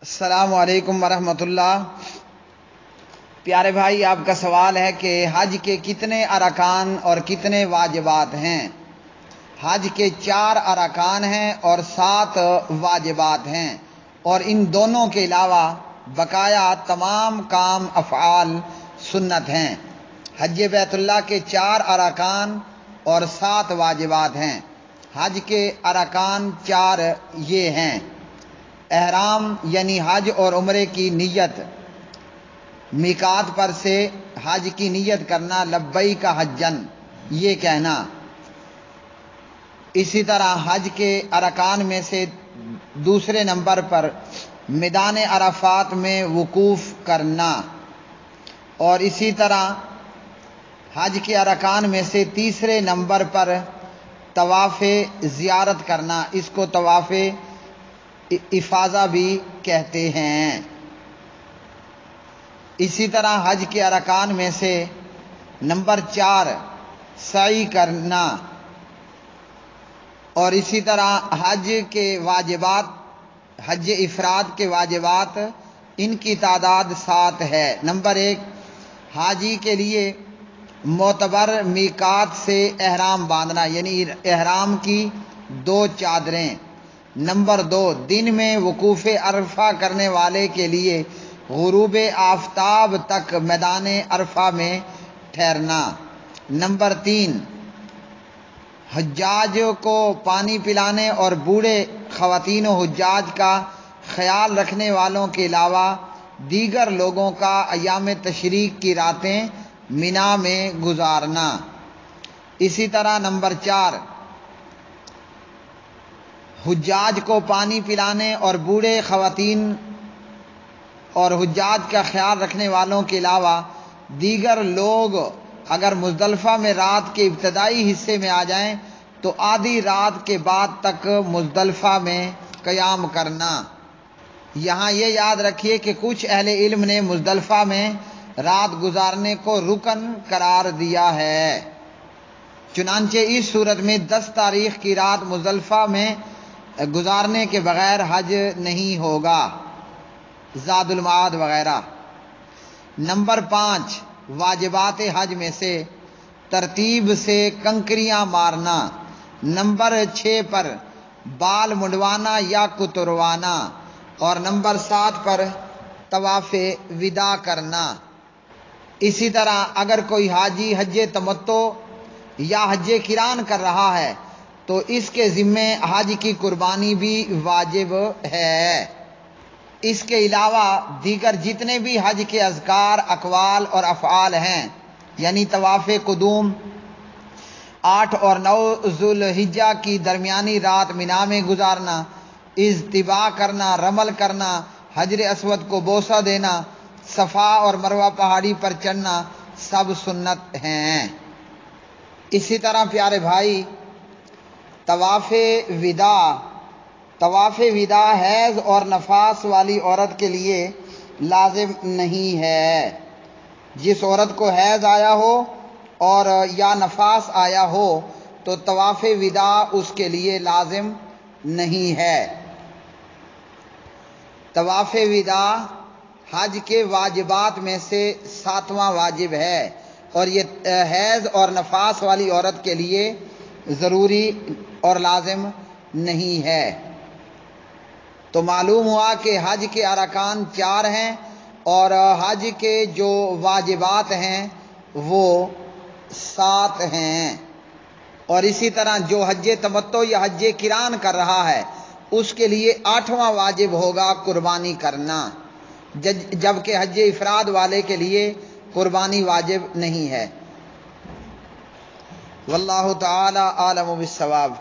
السلام علیکم ورحمۃ اللہ۔ پیارے بھائی، آپ کا سوال ہے کہ حج کے کتنے ارکان اور کتنے واجبات ہیں؟ حج کے 4 ارکان ہیں اور 7 واجبات ہیں، اور ان دونوں کے علاوہ بقایا تمام کام افعال سنت ہیں۔ حج بیت اللہ کے 4 ارکان اور 7 واجبات ہیں۔ حج کے ارکان 4 یہ ہیں: احرام یعنی حج اور عمرے کی نیت، میقات پر سے حج کی نیت کرنا، لبیک حجن یہ کہنا۔ اسی طرح حج کے ارکان میں سے دوسرے نمبر پر میدان عرفات میں وقوف کرنا، اور اسی طرح حج کے ارکان میں سے تیسرے نمبر پر طواف زیارت کرنا، اس کو طواف افاضہ بھی کہتے ہیں۔ اسی طرح حج کے ارکان میں سے نمبر 4 سعی کرنا، اور اسی طرح حج کے واجبات، حج افراد کے واجبات، ان کی تعداد 7 ہے۔ نمبر 1، حاجی کے لیے معتبر میقات سے احرام باندھنا، یعنی احرام کی 2 چادریں۔ نمبر 2، دن میں وقوف عرفہ کرنے والے کے لیے غروب آفتاب تک میدان عرفہ میں ٹھہرنا۔ نمبر 3، حجاج کو پانی پلانے اور بوڑھے خواتین و حجاج کا خیال رکھنے والوں کے علاوہ دیگر لوگوں کا ایام تشریق کی راتیں منا میں گزارنا۔ اسی طرح نمبر 4، حجاج کو پانی پلانے اور بوڑھے خواتین اور حجاج کا خیال رکھنے والوں کے علاوہ دیگر لوگ اگر مزدلفہ میں رات کے ابتدائی حصے میں آ جائیں تو آدھی رات کے بعد تک مزدلفہ میں قیام کرنا۔ یہاں یہ یاد رکھیے کہ کچھ اہل علم نے مزدلفہ میں رات گزارنے کو رکن قرار دیا ہے، چنانچہ اس صورت میں 10 تاریخ کی رات مزدلفہ میں گزارنے کے بغیر حج نہیں ہوگا، زاد المعاد وغیرہ۔ نمبر 5، واجبات حج میں سے ترتیب سے کنکریاں مارنا۔ نمبر 6 پر بال منڈوانا یا کتروانا، اور نمبر 7 پر طواف وداع کرنا۔ اسی طرح اگر کوئی حاجی حج تمتع یا حج قران کر رہا ہے تو اس کے ذمے حج کی قربانی بھی واجب ہے۔ اس کے علاوہ دیگر جتنے بھی حج کے اذکار، اقوال اور افعال ہیں، یعنی طواف قدوم، 8 اور 9 ذوالحجہ کی درمیانی رات مینا میں گزارنا، اجتباء کرنا، رمل کرنا، حجر اسود کو بوسہ دینا، صفا اور مروہ پہاڑی پر چڑھنا، سب سنت ہیں۔ اسی طرح پیارے بھائی، طواف وداع حیض اور نفاس والی عورت کے لیے لازم نہیں ہے۔ جس عورت کو حیض آیا ہو اور یا نفاس آیا ہو تو طواف وداع اس کے لیے لازم نہیں ہے۔ طواف وداع حج کے واجبات میں سے 7واں واجب ہے، اور یہ حیض اور نفاس والی عورت کے لیے ضروری اور لازم نہیں ہے۔ تو معلوم ہوا کہ حج کے ارکان 4 ہیں اور حج کے جو واجبات ہیں وہ 7 ہیں، اور اسی طرح جو حج تمتع یا حج قران کر رہا ہے اس کے لیے 8واں واجب ہوگا قربانی کرنا، جبکہ حج افراد والے کے لیے قربانی واجب نہیں ہے۔ واللہ تعالی عالم بالصواب۔